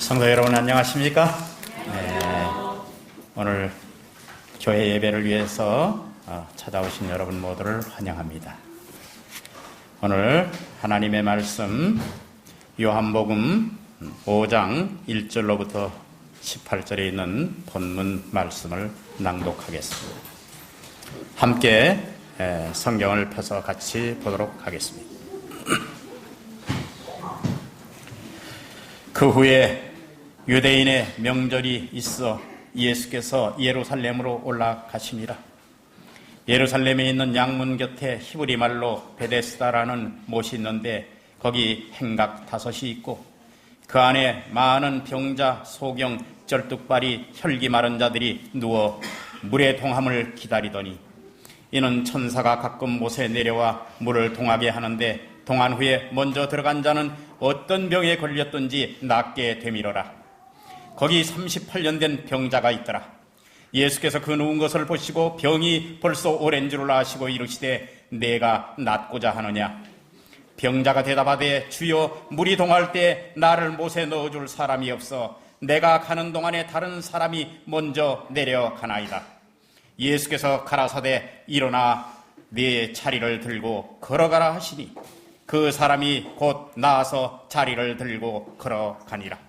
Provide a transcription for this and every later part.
성도 여러분 안녕하십니까? 네, 오늘 교회 예배를 위해서 찾아오신 여러분 모두를 환영합니다. 오늘 하나님의 말씀 요한복음 5장 1절로부터 18절에 있는 본문 말씀을 낭독하겠습니다. 함께 성경을 펴서 같이 보도록 하겠습니다. 그 후에 유대인의 명절이 있어 예수께서 예루살렘으로 올라가시니라. 예루살렘에 있는 양문 곁에 히브리 말로 베데스다라는 못이 있는데 거기 행각 5이 있고 그 안에 많은 병자, 소경, 쩔뚝발이, 혈기 마른 자들이 누워 물의 동함을 기다리더니 이는 천사가 가끔 못에 내려와 물을 동하게 하는데 동한 후에 먼저 들어간 자는 어떤 병에 걸렸든지 낫게 되밀어라. 거기 38년 된 병자가 있더라. 예수께서 그 누운 것을 보시고 병이 벌써 오랜 줄을 아시고 이르시되 내가 낫고자 하느냐. 병자가 대답하되 주여 물이 동할 때 나를 못에 넣어줄 사람이 없어 내가 가는 동안에 다른 사람이 먼저 내려가나이다. 예수께서 가라사대 일어나 네 자리를 들고 걸어가라 하시니 그 사람이 곧 나아서 자리를 들고 걸어가니라.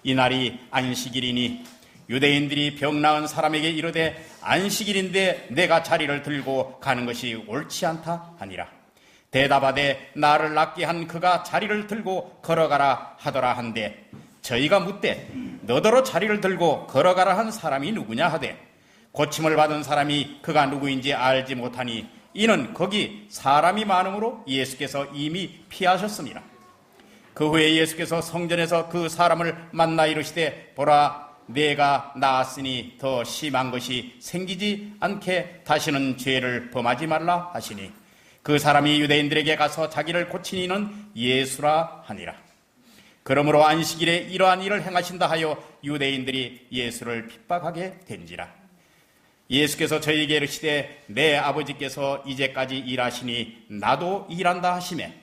이날이 안식일이니 유대인들이 병 나은 사람에게 이르되 안식일인데 내가 자리를 들고 가는 것이 옳지 않다 하니라. 대답하되 나를 낫게 한 그가 자리를 들고 걸어가라 하더라 한데 저희가 묻되 너더러 자리를 들고 걸어가라 한 사람이 누구냐 하되 고침을 받은 사람이 그가 누구인지 알지 못하니 이는 거기 사람이 많음으로 예수께서 이미 피하셨습니다. 그 후에 예수께서 성전에서 그 사람을 만나 이르시되 보라 내가 나았으니 더 심한 것이 생기지 않게 다시는 죄를 범하지 말라 하시니 그 사람이 유대인들에게 가서 자기를 고친 이는 예수라 하니라. 그러므로 안식일에 이러한 일을 행하신다 하여 유대인들이 예수를 핍박하게 된지라. 예수께서 저희에게 이르시되 내 아버지께서 이제까지 일하시니 나도 일한다 하시매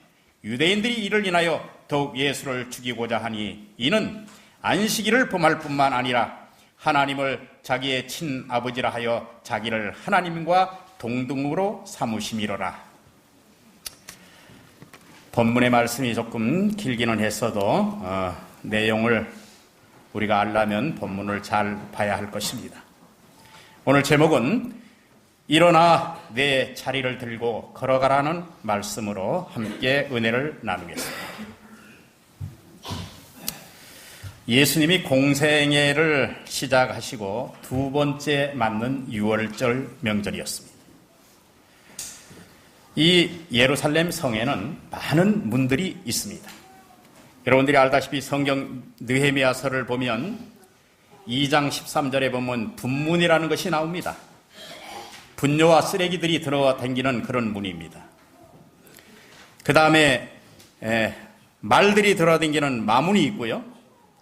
유대인들이 이를 인하여 더욱 예수를 죽이고자 하니 이는 안식일을 범할 뿐만 아니라 하나님을 자기의 친아버지라 하여 자기를 하나님과 동등으로 삼으심이로라. 본문의 말씀이 조금 길기는 했어도 내용을 우리가 알려면 본문을 잘 봐야 할 것입니다. 오늘 제목은 일어나 내 자리를 들고 걸어가라는 말씀으로 함께 은혜를 나누겠습니다. 예수님이 공생애를 시작하시고 두 번째 맞는 6월절 명절이었습니다. 이 예루살렘 성에는 많은 문들이 있습니다. 여러분들이 알다시피 성경 느헤미야서를 보면 2장 13절에 보면 분문이라는 것이 나옵니다. 분뇨와 쓰레기들이 들어다니는 그런 문입니다. 그 다음에 말들이 들어다니는 마문이 있고요.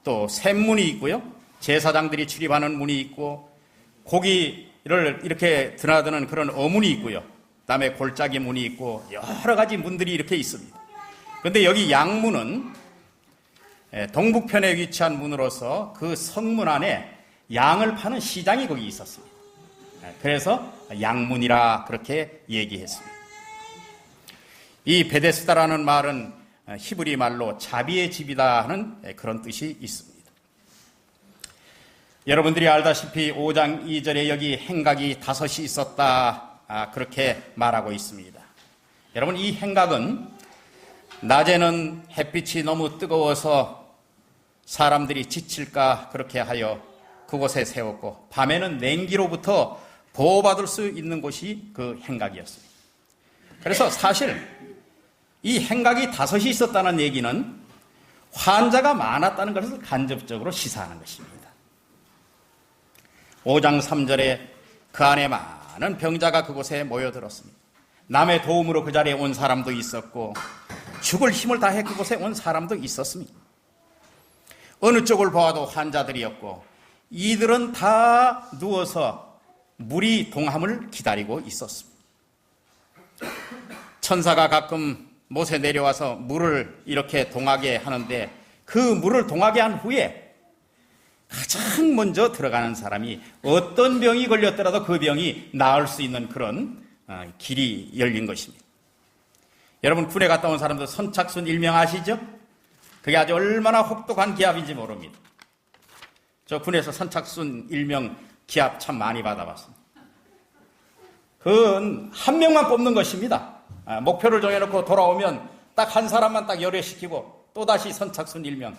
또 샘문이 있고요. 제사장들이 출입하는 문이 있고 고기를 이렇게 드나드는 그런 어문이 있고요. 그 다음에 골짜기 문이 있고 여러 가지 문들이 이렇게 있습니다. 그런데 여기 양문은 동북편에 위치한 문으로서 그 성문 안에 양을 파는 시장이 거기 있었습니다. 그래서 양문이라 그렇게 얘기했습니다. 이 베데스다라는 말은 히브리 말로 자비의 집이다 하는 그런 뜻이 있습니다. 여러분들이 알다시피 5장 2절에 여기 행각이 5이 있었다 그렇게 말하고 있습니다. 여러분 이 행각은 낮에는 햇빛이 너무 뜨거워서 사람들이 지칠까 그렇게 하여 그곳에 세웠고 밤에는 냉기로부터 보호받을 수 있는 곳이 그 행각이었습니다. 그래서 사실 이 행각이 5이 있었다는 얘기는 환자가 많았다는 것을 간접적으로 시사하는 것입니다. 5장 3절에 그 안에 많은 병자가 그곳에 모여들었습니다. 남의 도움으로 그 자리에 온 사람도 있었고 죽을 힘을 다해 그곳에 온 사람도 있었습니다. 어느 쪽을 보아도 환자들이었고 이들은 다 누워서 물이 동함을 기다리고 있었습니다. 천사가 가끔 못에 내려와서 물을 이렇게 동하게 하는데 그 물을 동하게 한 후에 가장 먼저 들어가는 사람이 어떤 병이 걸렸더라도 그 병이 나을 수 있는 그런 길이 열린 것입니다. 여러분, 군에 갔다 온 사람들 선착순 일명 아시죠? 그게 아주 얼마나 혹독한 기합인지 모릅니다. 저 군에서 선착순 일명 기합 참 많이 받아봤습니다. 그건 한 명만 뽑는 것입니다. 목표를 정해놓고 돌아오면 딱 한 사람만 딱 열애시키고 또다시 선착순 일명.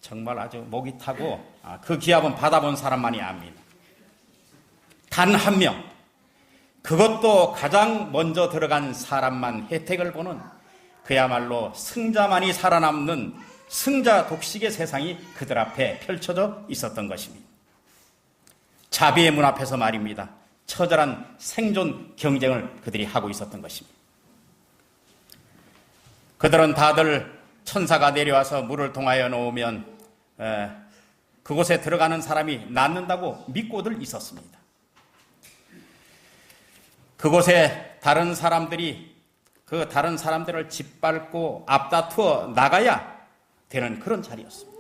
정말 아주 목이 타고 그 기합은 받아본 사람만이 압니다. 단 한 명, 그것도 가장 먼저 들어간 사람만 혜택을 보는 그야말로 승자만이 살아남는 승자 독식의 세상이 그들 앞에 펼쳐져 있었던 것입니다. 자비의 문 앞에서 말입니다. 처절한 생존 경쟁을 그들이 하고 있었던 것입니다. 그들은 다들 천사가 내려와서 물을 동하여 놓으면 그곳에 들어가는 사람이 낫는다고 믿고들 있었습니다. 그곳에 다른 사람들이 그 다른 사람들을 짓밟고 앞다투어 나가야 되는 그런 자리였습니다.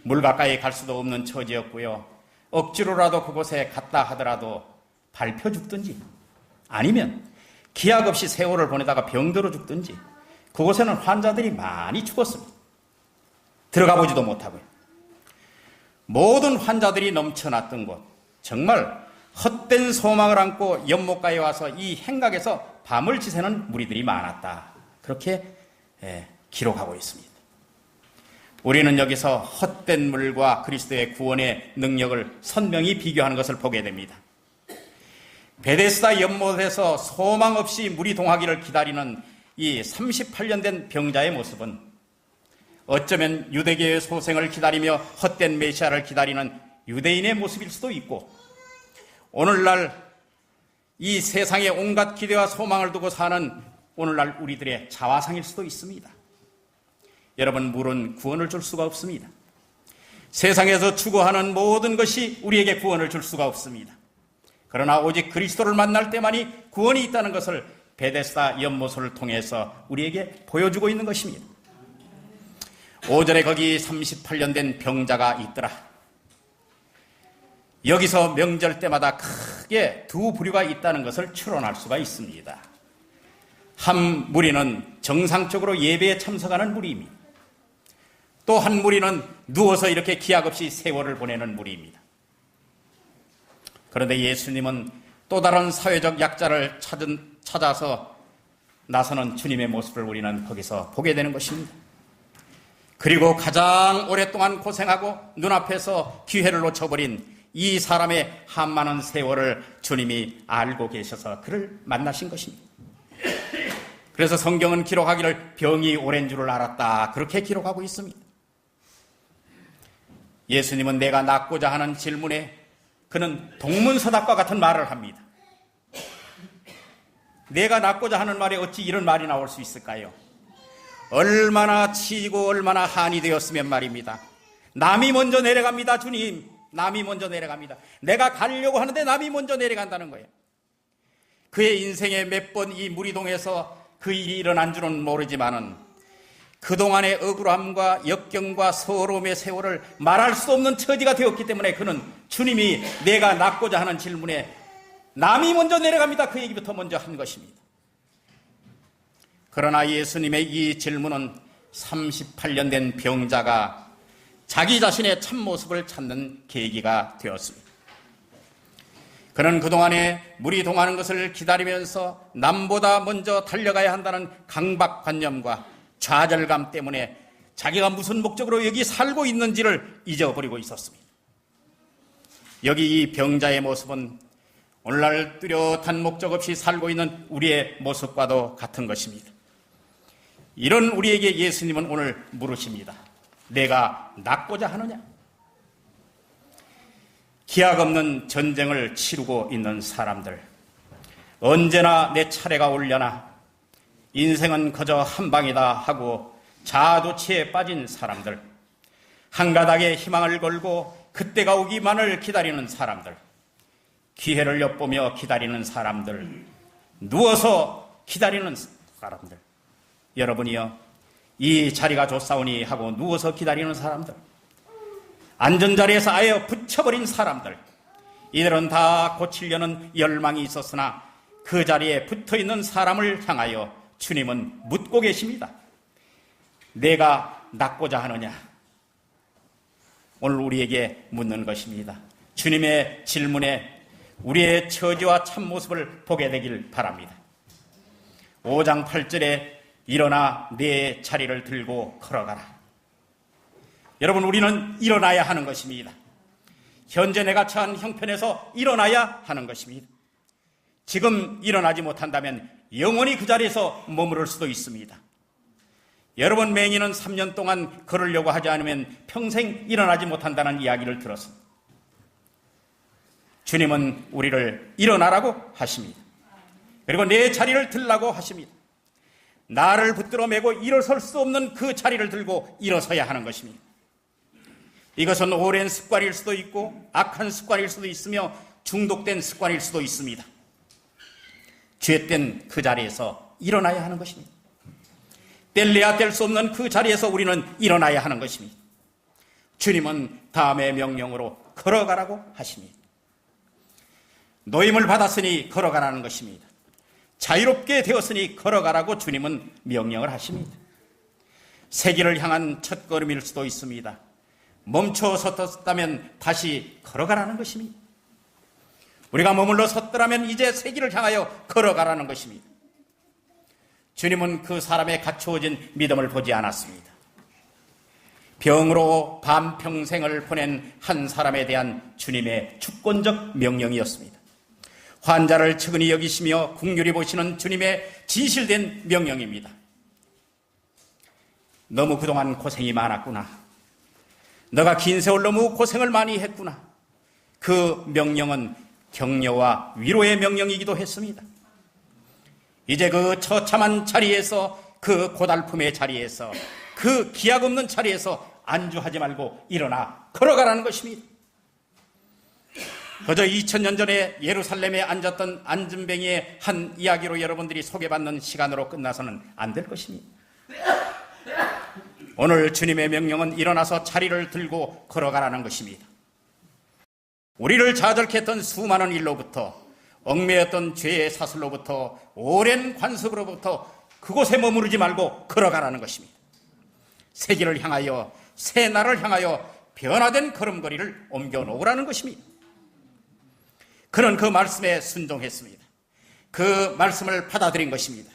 물 가까이 갈 수도 없는 처지였고요. 억지로라도 그곳에 갔다 하더라도 밟혀 죽든지 아니면 기약 없이 세월을 보내다가 병들어 죽든지 그곳에는 환자들이 많이 죽었습니다. 들어가 보지도 못하고요. 모든 환자들이 넘쳐났던 곳, 정말 헛된 소망을 안고 연못가에 와서 이 행각에서 밤을 지새는 무리들이 많았다. 그렇게 기록하고 있습니다. 우리는 여기서 헛된 물과 그리스도의 구원의 능력을 선명히 비교하는 것을 보게 됩니다. 베데스다 연못에서 소망 없이 물이 동하기를 기다리는 이 38년 된 병자의 모습은 어쩌면 유대교의 소생을 기다리며 헛된 메시아를 기다리는 유대인의 모습일 수도 있고, 오늘날 이 세상에 온갖 기대와 소망을 두고 사는 오늘날 우리들의 자화상일 수도 있습니다. 여러분, 물은 구원을 줄 수가 없습니다. 세상에서 추구하는 모든 것이 우리에게 구원을 줄 수가 없습니다. 그러나 오직 그리스도를 만날 때만이 구원이 있다는 것을 베데스다 연못을 통해서 우리에게 보여주고 있는 것입니다. 5절에 거기 38년 된 병자가 있더라. 여기서 명절 때마다 크게 두 부류가 있다는 것을 추론할 수가 있습니다. 한 무리는 정상적으로 예배에 참석하는 무리입니다. 또 한 무리는 누워서 이렇게 기약 없이 세월을 보내는 무리입니다. 그런데 예수님은 또 다른 사회적 약자를 찾아서 나서는 주님의 모습을 우리는 거기서 보게 되는 것입니다. 그리고 가장 오랫동안 고생하고 눈앞에서 기회를 놓쳐버린 이 사람의 한많은 세월을 주님이 알고 계셔서 그를 만나신 것입니다. 그래서 성경은 기록하기를 병이 오랜 줄을 알았다, 그렇게 기록하고 있습니다. 예수님은 내가 낫고자 하는 질문에 그는 동문서답과 같은 말을 합니다. 내가 낫고자 하는 말에 어찌 이런 말이 나올 수 있을까요? 얼마나 치이고 얼마나 한이 되었으면 말입니다. 남이 먼저 내려갑니다. 주님, 남이 먼저 내려갑니다. 내가 가려고 하는데 남이 먼저 내려간다는 거예요. 그의 인생에 몇 번 이 무리동에서 그 일이 일어난 줄은 모르지만은 그동안의 억울함과 역경과 서러움의 세월을 말할 수 없는 처지가 되었기 때문에 그는 주님이 내가 낫고자 하는 질문에 남이 먼저 내려갑니다, 그 얘기부터 먼저 한 것입니다. 그러나 예수님의 이 질문은 38년 된 병자가 자기 자신의 참모습을 찾는 계기가 되었습니다. 그는 그동안에 물이 동하는 것을 기다리면서 남보다 먼저 달려가야 한다는 강박관념과 좌절감 때문에 자기가 무슨 목적으로 여기 살고 있는지를 잊어버리고 있었습니다. 여기 이 병자의 모습은 오늘날 뚜렷한 목적 없이 살고 있는 우리의 모습과도 같은 것입니다. 이런 우리에게 예수님은 오늘 물으십니다. 내가 낫고자 하느냐? 기약 없는 전쟁을 치르고 있는 사람들, 언제나 내 차례가 올려나, 인생은 그저 한 방이다 하고 자아도취에 빠진 사람들, 한 가닥의 희망을 걸고 그때가 오기만을 기다리는 사람들, 기회를 엿보며 기다리는 사람들, 누워서 기다리는 사람들, 여러분이요, 이 자리가 좋사오니 하고 누워서 기다리는 사람들, 안전자리에서 아예 붙여버린 사람들, 이들은 다 고치려는 열망이 있었으나 그 자리에 붙어있는 사람을 향하여 주님은 묻고 계십니다. 내가 낫고자 하느냐? 오늘 우리에게 묻는 것입니다. 주님의 질문에 우리의 처지와 참모습을 보게 되길 바랍니다. 5장 8절에 일어나 내 자리를 들고 걸어가라. 여러분, 우리는 일어나야 하는 것입니다. 현재 내가 처한 형편에서 일어나야 하는 것입니다. 지금 일어나지 못한다면 영원히 그 자리에서 머무를 수도 있습니다. 여러분, 맹인은 3년 동안 걸으려고 하지 않으면 평생 일어나지 못한다는 이야기를 들었습니다. 주님은 우리를 일어나라고 하십니다. 그리고 내 자리를 들라고 하십니다. 나를 붙들어 매고 일어설 수 없는 그 자리를 들고 일어서야 하는 것입니다. 이것은 오랜 습관일 수도 있고 악한 습관일 수도 있으며 중독된 습관일 수도 있습니다. 죄된 그 자리에서 일어나야 하는 것입니다. 뗄래야 뗄 수 없는 그 자리에서 우리는 일어나야 하는 것입니다. 주님은 다음의 명령으로 걸어가라고 하십니다. 노임을 받았으니 걸어가라는 것입니다. 자유롭게 되었으니 걸어가라고 주님은 명령을 하십니다. 세기를 향한 첫걸음일 수도 있습니다. 멈춰 섰다면 다시 걸어가라는 것입니다. 우리가 머물러 섰더라면 이제 세기를 향하여 걸어가라는 것입니다. 주님은 그 사람의 갖추어진 믿음을 보지 않았습니다. 병으로 반평생을 보낸 한 사람에 대한 주님의 주권적 명령이었습니다. 환자를 측은히 여기시며 긍휼히 보시는 주님의 진실된 명령입니다. 너무 그동안 고생이 많았구나. 너가 긴 세월 너무 고생을 많이 했구나. 그 명령은 격려와 위로의 명령이기도 했습니다. 이제 그 처참한 자리에서, 그 고달픔의 자리에서, 그 기약 없는 자리에서 안주하지 말고 일어나 걸어가라는 것입니다. 그저 2000년 전에 예루살렘에 앉았던 안진뱅이의 한 이야기로 여러분들이 소개받는 시간으로 끝나서는 안 될 것입니다. 오늘 주님의 명령은 일어나서 자리를 들고 걸어가라는 것입니다. 우리를 좌절케 했던 수많은 일로부터, 얽매였던 죄의 사슬로부터, 오랜 관습으로부터 그곳에 머무르지 말고 걸어가라는 것입니다. 새 길을 향하여, 새 날을 향하여 변화된 걸음걸이를 옮겨놓으라는 것입니다. 그는 그 말씀에 순종했습니다. 그 말씀을 받아들인 것입니다.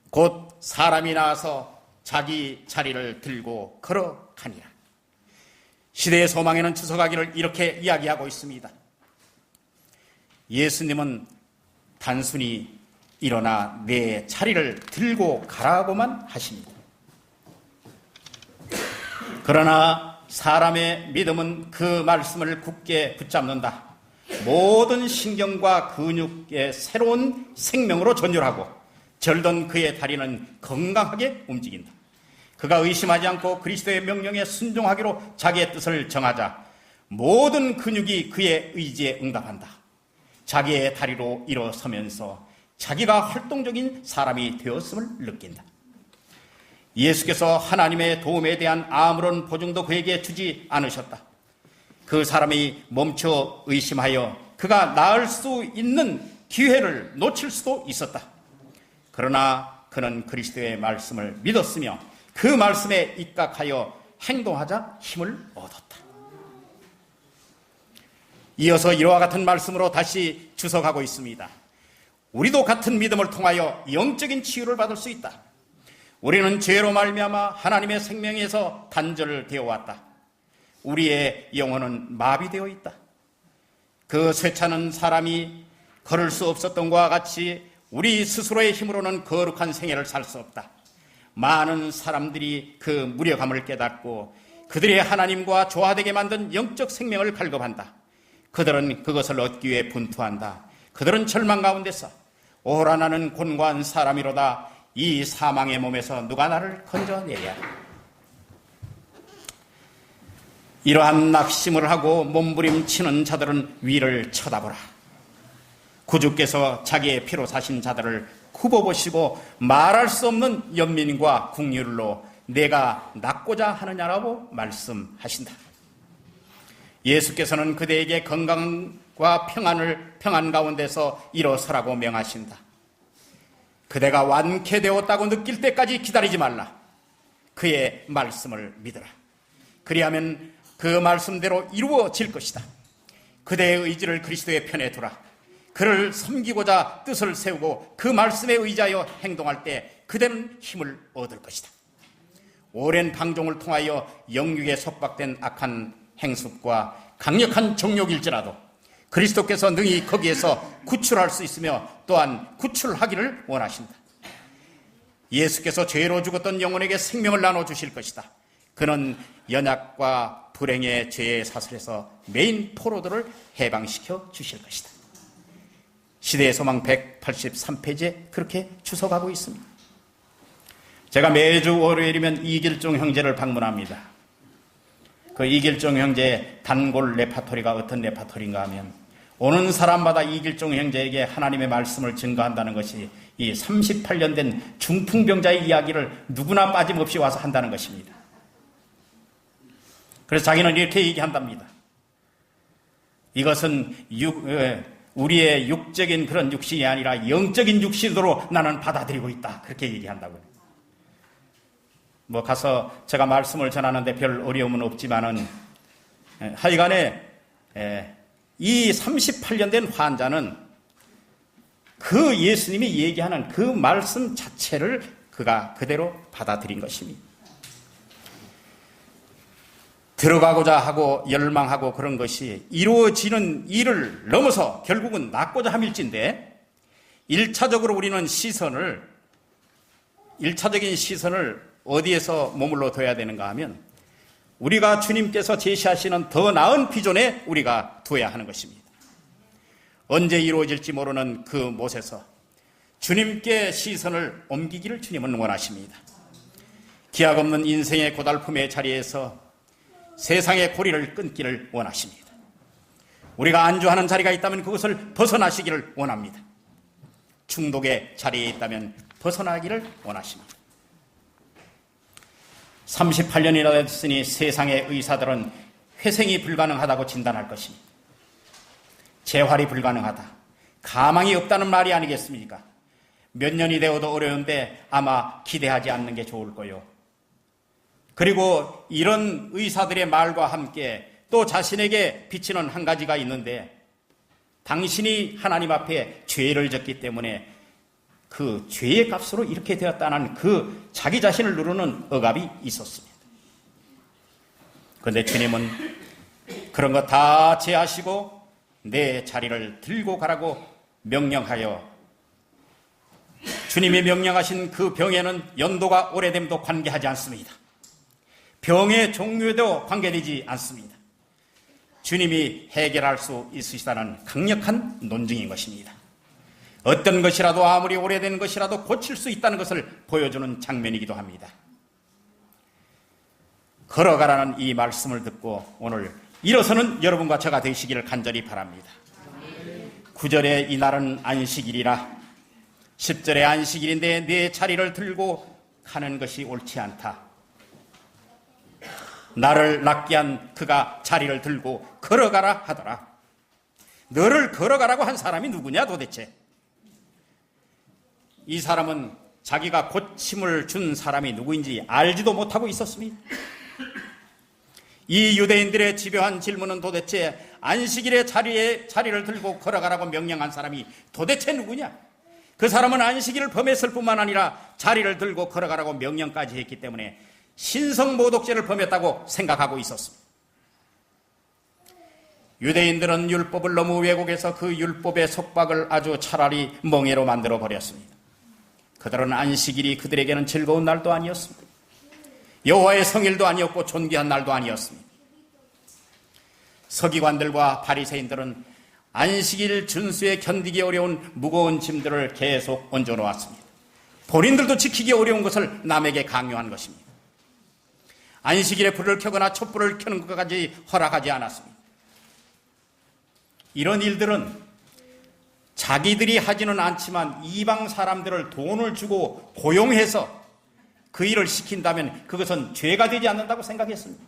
곧 사람이 나와서 자기 자리를 들고 걸어가니라. 시대의 소망에는 주석하기를 이렇게 이야기하고 있습니다. 예수님은 단순히 일어나 내 자리를 들고 가라고만 하십니다. 그러나 사람의 믿음은 그 말씀을 굳게 붙잡는다. 모든 신경과 근육의 새로운 생명으로 전율하고 절던 그의 다리는 건강하게 움직인다. 그가 의심하지 않고 그리스도의 명령에 순종하기로 자기의 뜻을 정하자 모든 근육이 그의 의지에 응답한다. 자기의 다리로 일어서면서 자기가 활동적인 사람이 되었음을 느낀다. 예수께서 하나님의 도움에 대한 아무런 보증도 그에게 주지 않으셨다. 그 사람이 멈춰 의심하여 그가 나을 수 있는 기회를 놓칠 수도 있었다. 그러나 그는 그리스도의 말씀을 믿었으며 그 말씀에 입각하여 행동하자 힘을 얻었다. 이어서 이와 같은 말씀으로 다시 주석하고 있습니다. 우리도 같은 믿음을 통하여 영적인 치유를 받을 수 있다. 우리는 죄로 말미암아 하나님의 생명에서 단절되어 왔다. 우리의 영혼은 마비되어 있다. 그 쇠차는 사람이 걸을 수 없었던 것과 같이 우리 스스로의 힘으로는 거룩한 생애를 살 수 없다. 많은 사람들이 그 무력함을 깨닫고 그들의 하나님과 조화되게 만든 영적 생명을 갈급한다. 그들은 그것을 얻기 위해 분투한다. 그들은 절망 가운데서 오라 나는 곤고한 사람이로다. 이 사망의 몸에서 누가 나를 건져내랴. 이러한 낙심을 하고 몸부림치는 자들은 위를 쳐다보라. 구주께서 자기의 피로 사신 자들을 굽어보시고 말할 수 없는 연민과 긍휼로 내가 낫고자 하느냐라고 말씀하신다. 예수께서는 그대에게 건강과 평안 가운데서 일어서라고 명하신다. 그대가 완쾌되었다고 느낄 때까지 기다리지 말라. 그의 말씀을 믿으라. 그리하면 그 말씀대로 이루어질 것이다. 그대의 의지를 그리스도의 편에 두라. 그를 섬기고자 뜻을 세우고 그 말씀에 의지하여 행동할 때 그대는 힘을 얻을 것이다. 오랜 방종을 통하여 영육에 속박된 악한 행습과 강력한 정욕일지라도 그리스도께서 능히 거기에서 구출할 수 있으며 또한 구출하기를 원하신다. 예수께서 죄로 죽었던 영혼에게 생명을 나눠주실 것이다. 그는 연약과 불행의 죄의 사슬에서 메인 포로들을 해방시켜 주실 것이다. 시대의 소망 183페이지에 그렇게 주석하고 있습니다. 제가 매주 월요일이면 이길종 형제를 방문합니다. 그 이길종 형제의 단골 레파토리가 어떤 레파토리인가 하면 오는 사람마다 이길종 형제에게 하나님의 말씀을 증거한다는 것이 이 38년 된 중풍병자의 이야기를 누구나 빠짐없이 와서 한다는 것입니다. 그래서 자기는 이렇게 얘기한답니다. 이것은 우리의 육적인 그런 육신이 아니라 영적인 육신으로 나는 받아들이고 있다. 그렇게 얘기한다고요. 가서 제가 말씀을 전하는데 별 어려움은 없지만은 하여간에 이 38년 된 환자는 그 예수님이 얘기하는 그 말씀 자체를 그가 그대로 받아들인 것입니다. 들어가고자 하고 열망하고 그런 것이 이루어지는 일을 넘어서 결국은 낫고자 함일진데 1차적으로 우리는 일차적인 시선을 어디에서 머물러 둬야 되는가 하면 우리가 주님께서 제시하시는 더 나은 비전에 우리가 두어야 하는 것입니다. 언제 이루어질지 모르는 그 못에서 주님께 시선을 옮기기를 주님은 원하십니다. 기약 없는 인생의 고달픔의 자리에서 세상의 고리를 끊기를 원하십니다. 우리가 안주하는 자리가 있다면 그것을 벗어나시기를 원합니다. 중독의 자리에 있다면 벗어나기를 원하십니다. 38년이나 됐으니 세상의 의사들은 회생이 불가능하다고 진단할 것입니다. 재활이 불가능하다. 가망이 없다는 말이 아니겠습니까? 몇 년이 되어도 어려운데 아마 기대하지 않는 게 좋을 거요. 그리고 이런 의사들의 말과 함께 또 자신에게 비치는 한 가지가 있는데 당신이 하나님 앞에 죄를 졌기 때문에 그 죄의 값으로 이렇게 되었다는 그 자기 자신을 누르는 억압이 있었습니다. 그런데 주님은 그런 거 다 제하시고 내 자리를 들고 가라고 명령하여 주님이 명령하신 그 병에는 연도가 오래됨도 관계하지 않습니다. 병의 종류에도 관계되지 않습니다. 주님이 해결할 수 있으시다는 강력한 논증인 것입니다. 어떤 것이라도 아무리 오래된 것이라도 고칠 수 있다는 것을 보여주는 장면이기도 합니다. 걸어가라는 이 말씀을 듣고 오늘 일어서는 여러분과 저가 되시기를 간절히 바랍니다. 9절에 이날은 안식일이라 10절에 안식일인데 내 자리를 들고 가는 것이 옳지 않다. 나를 낫게 한 그가 자리를 들고 걸어가라 하더라. 너를 걸어가라고 한 사람이 누구냐 도대체? 이 사람은 자기가 고침을 준 사람이 누구인지 알지도 못하고 있었습니다. 이 유대인들의 집요한 질문은 도대체 안식일의 자리를 들고 걸어가라고 명령한 사람이 도대체 누구냐? 그 사람은 안식일을 범했을 뿐만 아니라 자리를 들고 걸어가라고 명령까지 했기 때문에 신성모독죄를 범했다고 생각하고 있었습니다. 유대인들은 율법을 너무 왜곡해서 그 율법의 속박을 아주 차라리 멍해로 만들어 버렸습니다. 그들은 안식일이 그들에게는 즐거운 날도 아니었습니다. 여호와의 성일도 아니었고 존귀한 날도 아니었습니다. 서기관들과 바리새인들은 안식일 준수에 견디기 어려운 무거운 짐들을 계속 얹어놓았습니다. 본인들도 지키기 어려운 것을 남에게 강요한 것입니다. 안식일에 불을 켜거나 촛불을 켜는 것까지 허락하지 않았습니다. 이런 일들은 자기들이 하지는 않지만 이방 사람들을 돈을 주고 고용해서 그 일을 시킨다면 그것은 죄가 되지 않는다고 생각했습니다.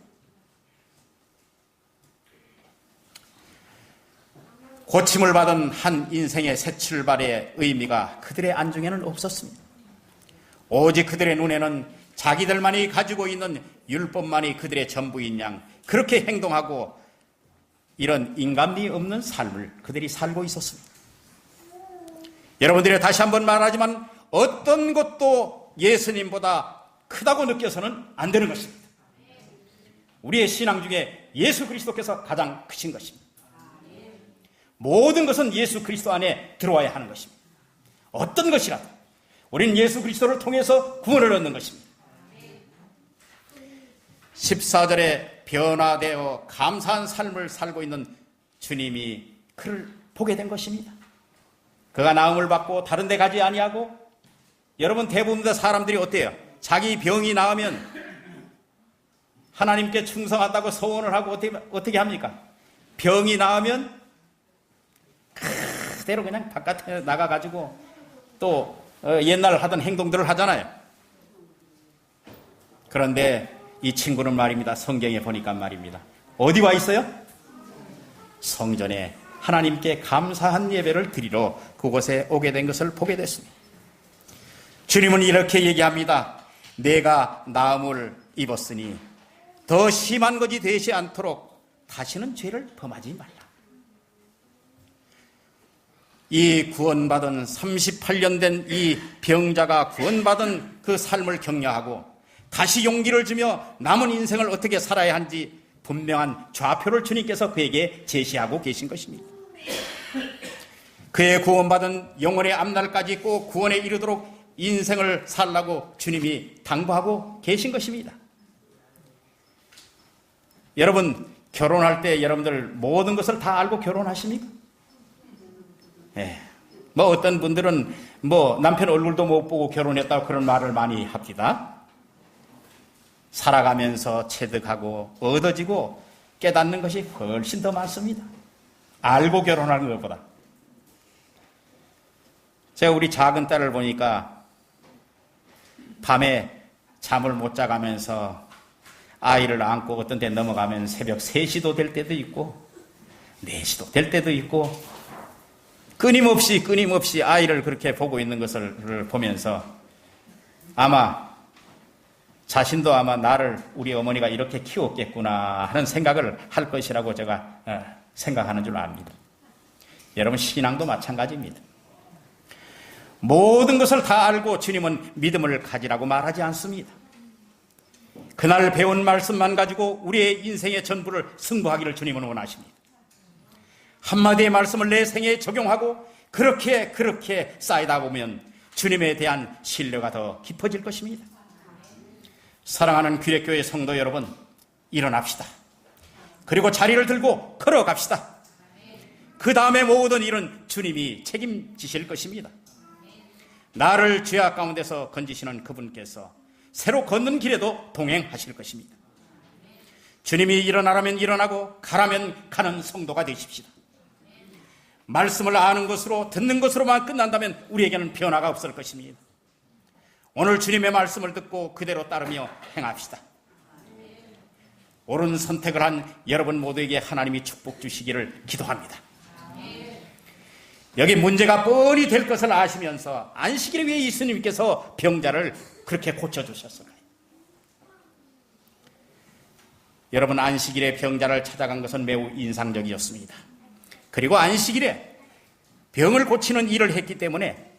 고침을 받은 한 인생의 새 출발의 의미가 그들의 안중에는 없었습니다. 오직 그들의 눈에는 자기들만이 가지고 있는 율법만이 그들의 전부인 양 그렇게 행동하고 이런 인간미 없는 삶을 그들이 살고 있었습니다. 여러분들이 다시 한번 말하지만 어떤 것도 예수님보다 크다고 느껴서는 안 되는 것입니다. 우리의 신앙 중에 예수 그리스도께서 가장 크신 것입니다. 모든 것은 예수 그리스도 안에 들어와야 하는 것입니다. 어떤 것이라도 우리는 예수 그리스도를 통해서 구원을 얻는 것입니다. 14절에 변화되어 감사한 삶을 살고 있는 주님이 그를 보게 된 것입니다. 그가 나음을 받고 다른 데 가지 아니하고, 여러분 대부분 다 사람들이 어때요? 자기 병이 나으면 하나님께 충성한다고 소원을 하고 어떻게 합니까? 병이 나으면 그대로 그냥 바깥에 나가가지고 또 옛날 하던 행동들을 하잖아요. 그런데 이 친구는 말입니다. 성경에 보니까 말입니다. 어디 와 있어요? 성전에 하나님께 감사한 예배를 드리러 그곳에 오게 된 것을 보게 됐습니다. 주님은 이렇게 얘기합니다. 내가 나음을 입었으니 더 심한 것이 되지 않도록 다시는 죄를 범하지 말라. 이 구원받은 38년 된 이 병자가 구원받은 그 삶을 격려하고 다시 용기를 주며 남은 인생을 어떻게 살아야 하는지 분명한 좌표를 주님께서 그에게 제시하고 계신 것입니다. 그의 구원받은 영혼의 앞날까지 꼭 구원에 이르도록 인생을 살라고 주님이 당부하고 계신 것입니다. 여러분 결혼할 때 여러분들 모든 것을 다 알고 결혼하십니까? 뭐 어떤 분들은 뭐 남편 얼굴도 못 보고 결혼했다고 그런 말을 많이 합니다. 살아가면서 체득하고 얻어지고 깨닫는 것이 훨씬 더 많습니다. 알고 결혼하는 것보다. 제가 우리 작은 딸을 보니까 밤에 잠을 못 자가면서 아이를 안고 어떤 데 넘어가면 새벽 3시도 될 때도 있고 4시도 될 때도 있고 끊임없이 아이를 그렇게 보고 있는 것을 보면서 아마 자신도 아마 나를 우리 어머니가 이렇게 키웠겠구나 하는 생각을 할 것이라고 제가 생각하는 줄 압니다. 여러분 신앙도 마찬가지입니다. 모든 것을 다 알고 주님은 믿음을 가지라고 말하지 않습니다. 그날 배운 말씀만 가지고 우리의 인생의 전부를 승부하기를 주님은 원하십니다. 한마디의 말씀을 내 생애에 적용하고 그렇게 쌓이다 보면 주님에 대한 신뢰가 더 깊어질 것입니다. 사랑하는 귀례교회 성도 여러분, 일어납시다. 그리고 자리를 들고 걸어갑시다. 그 다음에 모든 일은 주님이 책임지실 것입니다. 나를 죄악 가운데서 건지시는 그분께서 새로 걷는 길에도 동행하실 것입니다. 주님이 일어나라면 일어나고 가라면 가는 성도가 되십시다. 말씀을 아는 것으로 듣는 것으로만 끝난다면 우리에게는 변화가 없을 것입니다. 오늘 주님의 말씀을 듣고 그대로 따르며 행합시다. 옳은 선택을 한 여러분 모두에게 하나님이 축복 주시기를 기도합니다. 여기 문제가 뻔히 될 것을 아시면서 안식일에 왜 예수님께서 병자를 그렇게 고쳐주셨을까요? 여러분 안식일에 병자를 찾아간 것은 매우 인상적이었습니다. 그리고 안식일에 병을 고치는 일을 했기 때문에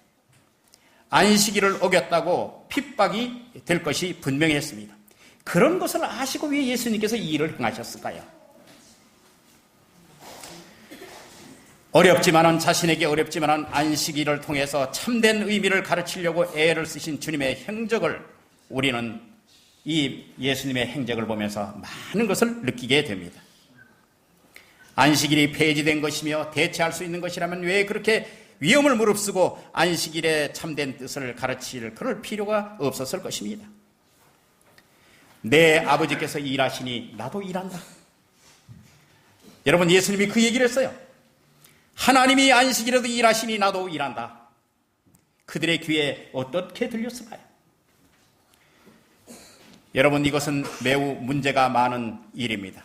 안식일을 어겼다고 핍박이 될 것이 분명했습니다. 그런 것을 아시고 왜 예수님께서 이 일을 행하셨을까요? 자신에게 어렵지만은 안식일을 통해서 참된 의미를 가르치려고 애를 쓰신 주님의 행적을 우리는 이 예수님의 행적을 보면서 많은 것을 느끼게 됩니다. 안식일이 폐지된 것이며 대체할 수 있는 것이라면 왜 그렇게 위험을 무릅쓰고 안식일의 참된 뜻을 가르칠 그럴 필요가 없었을 것입니다. 내 아버지께서 일하시니 나도 일한다. 여러분 예수님이 그 얘기를 했어요. 하나님이 안식일에도 일하시니 나도 일한다. 그들의 귀에 어떻게 들렸을까요? 여러분, 이것은 매우 문제가 많은 일입니다.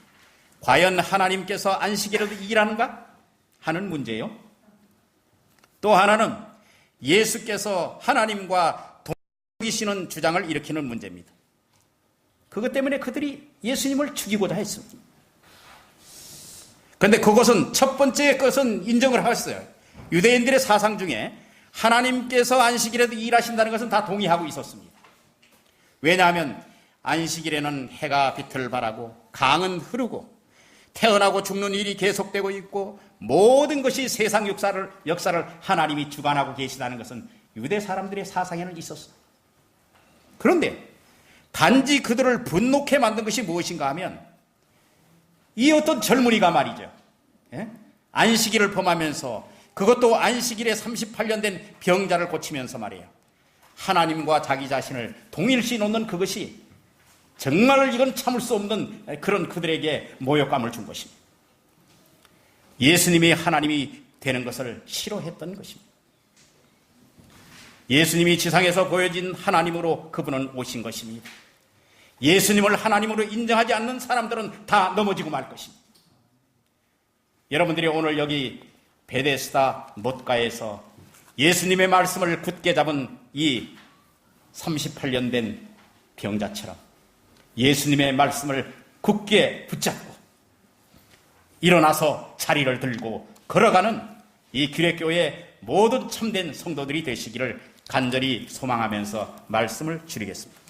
과연 하나님께서 안식일에도 일하는가 하는 문제요. 또 하나는 예수께서 하나님과 동이시는 주장을 일으키는 문제입니다. 그것 때문에 그들이 예수님을 죽이고자 했습니다. 그런데 그것은 첫 번째 것은 인정을 하셨어요. 유대인들의 사상 중에 하나님께서 안식일에도 일하신다는 것은 다 동의하고 있었습니다. 왜냐하면 안식일에는 해가 빛을 발하고 강은 흐르고 태어나고 죽는 일이 계속되고 있고 모든 것이 세상 역사를 하나님이 주관하고 계시다는 것은 유대 사람들의 사상에는 있었어요. 그런데 단지 그들을 분노케 만든 것이 무엇인가 하면 이 어떤 젊은이가 말이죠. 안식일을 범하면서 그것도 안식일에 38년 된 병자를 고치면서 말이에요. 하나님과 자기 자신을 동일시 놓는 그것이 정말 이건 참을 수 없는 그런 그들에게 모욕감을 준 것입니다. 예수님이 하나님이 되는 것을 싫어했던 것입니다. 예수님이 지상에서 보여진 하나님으로 그분은 오신 것입니다. 예수님을 하나님으로 인정하지 않는 사람들은 다 넘어지고 말 것입니다. 여러분들이 오늘 여기 베데스다 못가에서 예수님의 말씀을 굳게 잡은 이 38년 된 병자처럼 예수님의 말씀을 굳게 붙잡고 일어나서 자리를 들고 걸어가는 이 규례교회 모든 참된 성도들이 되시기를 간절히 소망하면서 말씀을 줄이겠습니다.